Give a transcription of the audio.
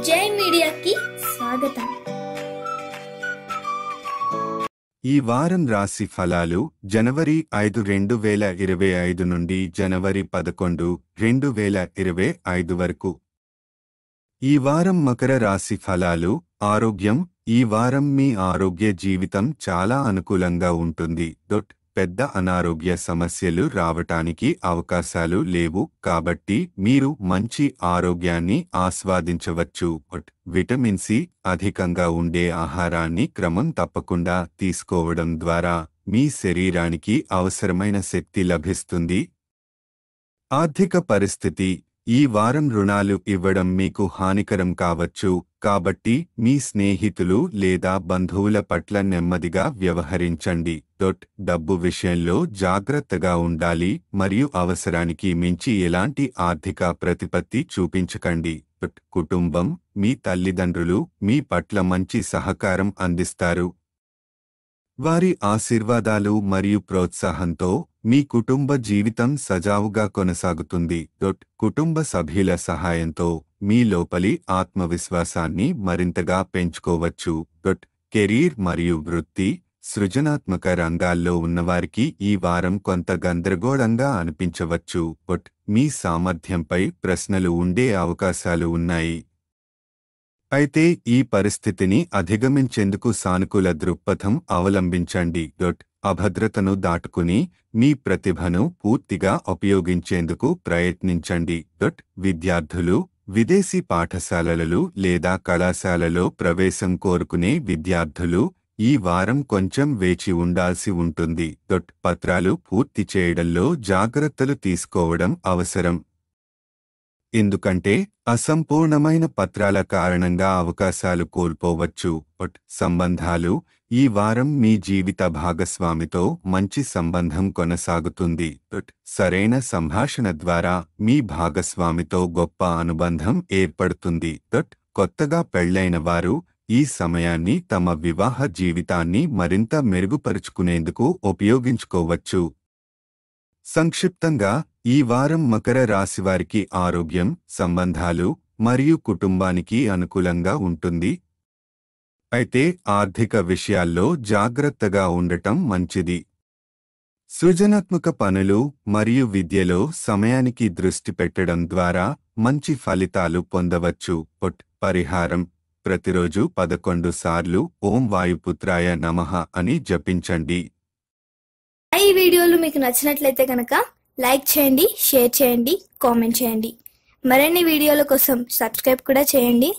జై మీడియాకి స్వాగతం. ఈ వారం రాశి ఫలాలు జనవరి 5, 2025 నుండి జనవరి 11, 2025 వరకు. ఈ వారం మకర రాశి ఫలాలు. ఆరోగ్యం. ఈ వారం మీ ఆరోగ్య జీవితం చాలా అనుకూలంగా ఉంటుంది. పెద్ద అనారోగ్య సమస్యలు రావటానికి అవకాశాలు లేవు, కాబట్టి మీరు మంచి ఆరోగ్యాన్ని ఆస్వాదించవచ్చు. విటమిన్ సి అధికంగా ఉండే ఆహారాన్ని క్రమం తప్పకుండా తీసుకోవడం ద్వారా మీ శరీరానికి అవసరమైన శక్తి లభిస్తుంది. ఆర్థిక పరిస్థితి. ఈ వారం రుణాలు ఇవ్వడం మీకు హానికరం కావచ్చు, కాబట్టి మీ స్నేహితులు లేదా బంధువుల పట్ల నెమ్మదిగా వ్యవహరించండి. డబ్బు విషయంలో జాగ్రత్తగా ఉండాలి మరియు అవసరానికి మించి ఎలాంటి ఆర్థిక ప్రతిపత్తి చూపించకండి. కుటుంబం. మీ తల్లిదండ్రులు మీ పట్ల మంచి సహకారం అందిస్తారు. వారి ఆశీర్వాదాలు మరియు ప్రోత్సాహంతో మీ కుటుంబ జీవితం సజావుగా కొనసాగుతుంది. కుటుంబ సభ్యుల సహాయంతో మీ లోపలి ఆత్మవిశ్వాసాన్ని మరింతగా పెంచుకోవచ్చు. కెరీర్ మరియు వృత్తి. సృజనాత్మక రంగాల్లో ఉన్నవారికి ఈ వారం కొంత గందరగోళంగా అనిపించవచ్చు. మీ సామర్థ్యంపై ప్రశ్నలు ఉండే అవకాశాలు ఉన్నాయి. అయితే ఈ పరిస్థితిని అధిగమించేందుకు సానుకూల దృక్పథం అవలంబించండి. అభద్రతను దాటుకుని మీ ప్రతిభను పూర్తిగా ఉపయోగించేందుకు ప్రయత్నించండి. విద్యార్థులు. విదేశీ పాఠశాలలు లేదా కళాశాలలో ప్రవేశం కోరుకునే విద్యార్థులు ఈ వారం కొంచెం వేచి ఉండాల్సి ఉంటుంది. పత్రాలు పూర్తి చేయడంలో జాగ్రత్తలు తీసుకోవడం అవసరం, ఎందుకంటే అసంపూర్ణమైన పత్రాల కారణంగా అవకాశాలు కోల్పోవచ్చు. సంబంధాలు. ఈ వారం మీ జీవిత భాగస్వామితో మంచి సంబంధం కొనసాగుతుంది. సరైన సంభాషణ ద్వారా మీ భాగస్వామితో గొప్ప అనుబంధం ఏర్పడుతుంది. కొత్తగా పెళ్లైన వారు ఈ సమయాన్ని తమ వివాహ జీవితాన్ని మరింత మెరుగుపరుచుకునేందుకు ఉపయోగించుకోవచ్చు. సంక్షిప్తంగా, ఈ వారం మకర రాశివారికి ఆరోగ్యం, సంబంధాలు మరియు కుటుంబానికి అనుకూలంగా ఉంటుంది. అయితే ఆర్థిక విషయాల్లో జాగ్రత్తగా ఉండటం మంచిది. సృజనాత్మక పనులు మరియు విద్యలో సమయానికి దృష్టి పెట్టడం ద్వారా మంచి ఫలితాలు పొందవచ్చు. పరిహారం. ప్రతిరోజు 11 సార్లు ఓం వాయుపుత్రాయ నమః అని జపించండి. ఈ వీడియోలు మీకు నచ్చినట్లయితే కనుక లైక్ చేయండి, షేర్ చేయండి, కామెంట్ చేయండి. మరిన్ని వీడియోల కోసం సబ్స్క్రైబ్ కూడా చేయండి.